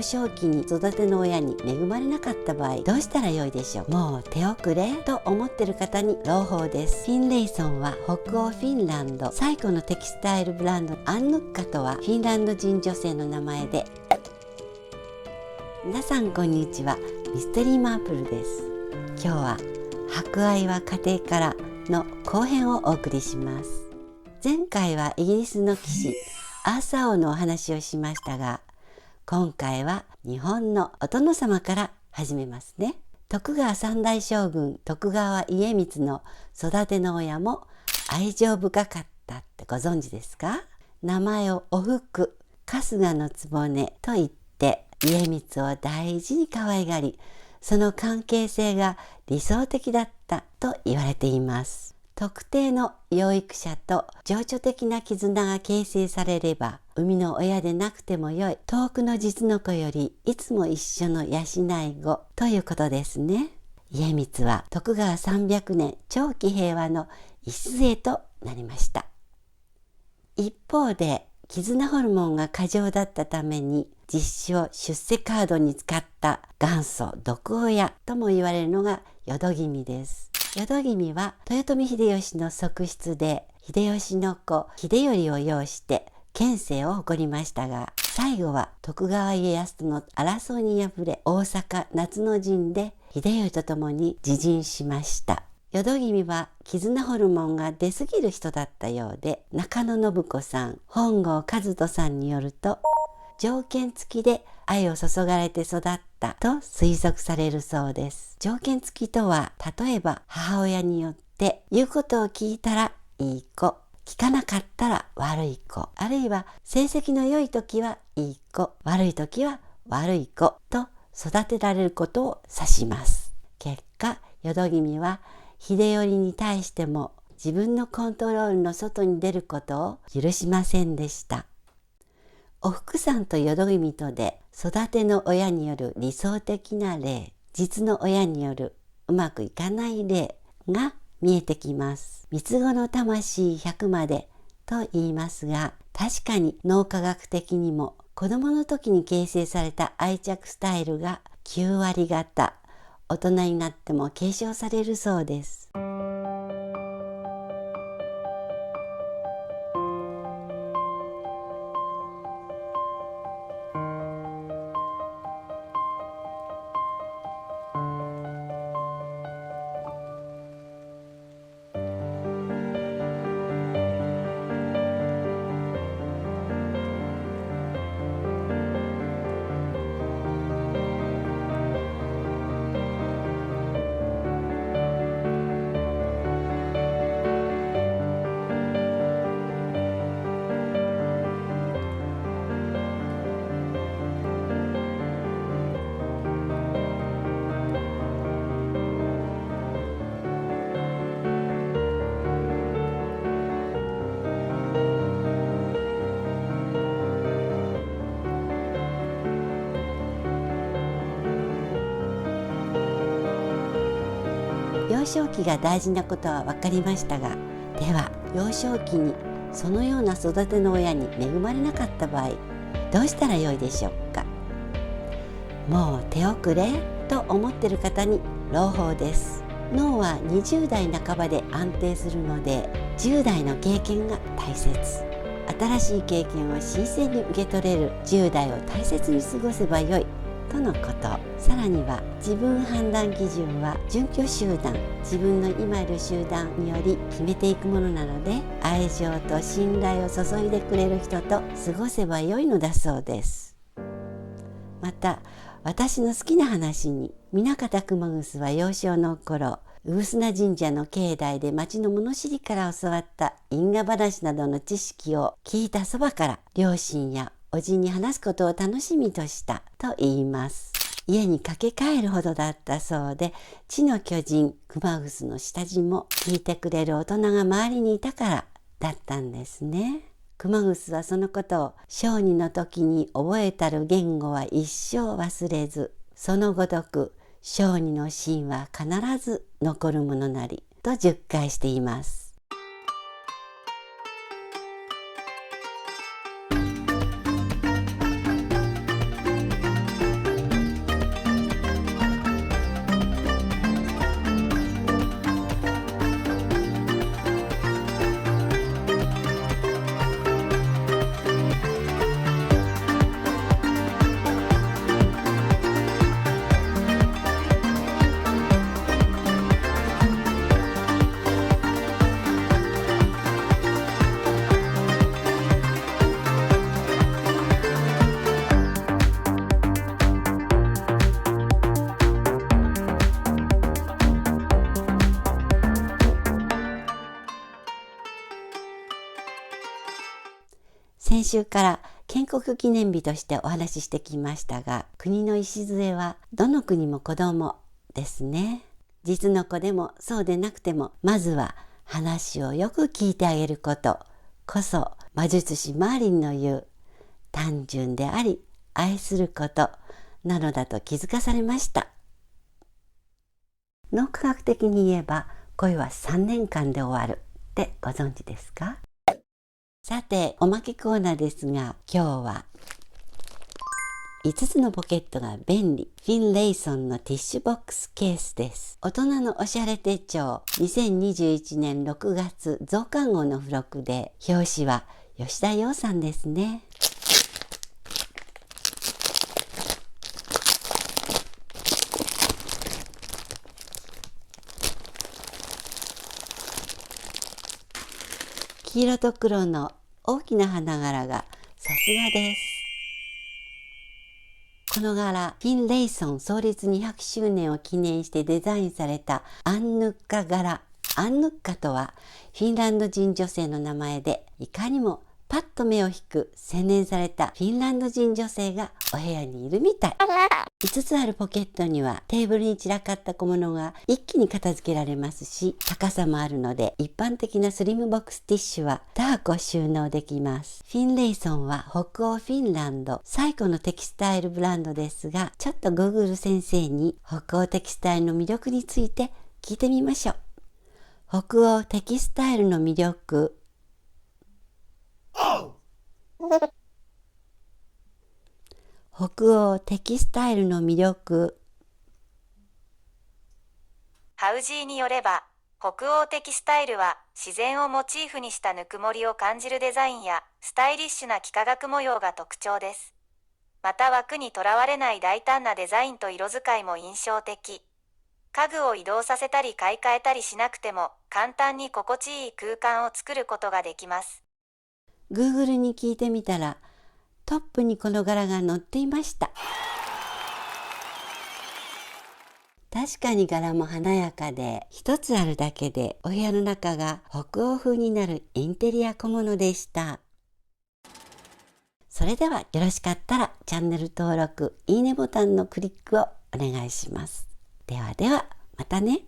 少期に育ての親に恵まれなかった場合どうしたらよいでしょう。もう手遅れと思っている方に朗報です。フィンレイソンは北欧フィンランド最古のテキスタイルブランド。アンヌッカとはフィンランド人女性の名前で、皆さんこんにちは。ミステリーマープルです。今日は博愛は家庭からの後編をお送りします。前回はイギリスの騎士アーサー王のお話をしましたが、今回は日本のお殿様から始めますね。徳川三代将軍徳川家光の育ての親も愛情深かったってご存知ですか？名前をおふく、春日の局と言って家光を大事に可愛がり、その関係性が理想的だったと言われています。特定の養育者と情緒的な絆が形成されれば、生みの親でなくてもよい遠くの実の子よりいつも一緒の養い子ということですね。家光は徳川300年長期平和の礎となりました。一方で絆ホルモンが過剰だったために実子を出世カードに使った元祖毒親とも言われるのが淀君です。淀君は豊臣秀吉の側室で、秀吉の子秀頼を擁して権勢を誇りましたが、最後は徳川家康との争いに敗れ、大阪夏の陣で秀頼と共に自陣しました。淀君は絆ホルモンが出すぎる人だったようで、中野信子さん、本郷和人さんによると、条件付きで愛を注がれて育ったと推測されるそうです。条件付きとは、例えば母親によって言うことを聞いたらいい子、聞かなかったら悪い子、あるいは成績の良い時はいい子、悪い時は悪い子と育てられることを指します。結果、淀君は秀頼に対しても自分のコントロールの外に出ることを許しませんでした。おふくさんと淀君とで育ての親による理想的な例、実の親によるうまくいかない例が見えてきます。三つ子の魂100までと言いますが、確かに脳科学的にも子供の時に形成された愛着スタイルが9割方、大人になっても継承されるそうです。幼少期が大事なことは分かりましたが、では幼少期にそのような育ての親に恵まれなかった場合どうしたらよいでしょうか。もう手遅れと思っている方に朗報です。脳は20代半ばで安定するので、10代の経験が大切。新しい経験を新鮮に受け取れる10代を大切に過ごせばよいとのこと。さらには自分判断基準は準拠集団、自分の今いる集団により決めていくものなので、愛情と信頼を注いでくれる人と過ごせばよいのだそうです。また私の好きな話に、南方熊楠は幼少の頃、産砂神社の境内で町の物知りから教わった因果話などの知識を聞いたそばから、両親やおじに話すことを楽しみとしたと言います。家に駆け帰るほどだったそうで、知の巨人熊楠の下地も聞いてくれる大人が周りにいたからだったんですね。熊楠はそのことを小児の時に覚えたる言語は一生忘れず、そのごとく小児の心は必ず残るものなりと10回しています。先週から建国記念日としてお話ししてきましたが、国の礎はどの国も子供ですね。実の子でもそうでなくても、まずは話をよく聞いてあげることこそ魔術師マーリンの言う単純であり愛することなのだと気づかされました。脳科学的に言えば恋は3年間で終わるってご存知ですか？さて、おまけコーナーですが、今日は5つのポケットが便利、フィン・レイソンのティッシュボックスケースです。大人のおしゃれ手帳2021年6月増刊号の付録で、表紙は吉田羊さんですね。黄色と黒の大きな花柄がさすがです。この柄、フィン・レイソン創立200周年を記念してデザインされたアンヌッカ柄。アンヌッカとはフィンランド人女性の名前で、いかにもパッと目を引く洗練されたフィンランド人女性がお部屋にいるみたい。5つあるポケットにはテーブルに散らかった小物が一気に片付けられますし、高さもあるので一般的なスリムボックスティッシュは2箱収納できます。フィン・レイソンは北欧フィンランド最古のテキスタイルブランドですが、ちょっとグーグル先生に北欧テキスタイルの魅力について聞いてみましょう。北欧テキスタイルの魅力。北欧テキスタイルの魅力。ハウジーによれば、北欧テキスタイルは自然をモチーフにしたぬくもりを感じるデザインやスタイリッシュな幾何学模様が特徴です。また枠にとらわれない大胆なデザインと色使いも印象的。家具を移動させたり買い替えたりしなくても簡単に心地いい空間を作ることができます。Google に聞いてみたら、トップにこの柄が載っていました。確かに柄も華やかで、一つあるだけでお部屋の中が北欧風になるインテリア小物でした。それではよろしかったらチャンネル登録、いいねボタンのクリックをお願いします。ではでは、またね。